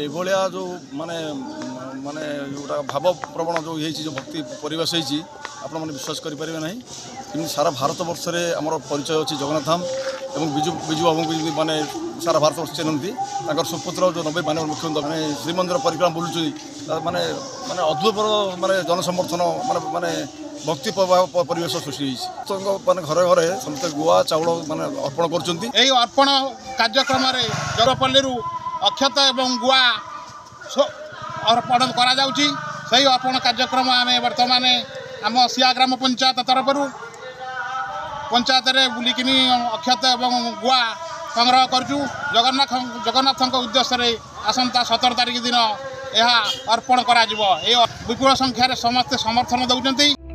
एभलिया जो माने माने जोटा भाव प्रवण जो जो भक्ति परिवेश होती आपण मैंने विश्वास करें ना कि सारा भारत वर्ष में आम परिचय अच्छी जगन्नाथ धाम और बिजु बिजु बाबू को माने सारा भारत वर्ष चिन्हती सुपुत्र जो नबे मानव मुख्यमंत्री मैंने श्रीमंदिर परिक्रमा बुलूँ माने माने अद्भुत माने जनसमर्थन माने माने भक्ति परिवेश सृष्टि माने घरे घरे समस्त गुआ चाउल माने अर्पण करपण कार्यक्रम जगपल्ली अक्षत एवं गुआ अर्पण अर्पण कार्यक्रम आम बर्तमान आम सिया ग्राम पंचायत तरफ पंचायत बुलिकिन अक्षत एवं गुआ संग्रह करूँ जगन्नाथ उद्देश्य आसंता 17 तारिख दिन यह अर्पण करा विपुल संख्यार समस्ते समर्थन दौरान।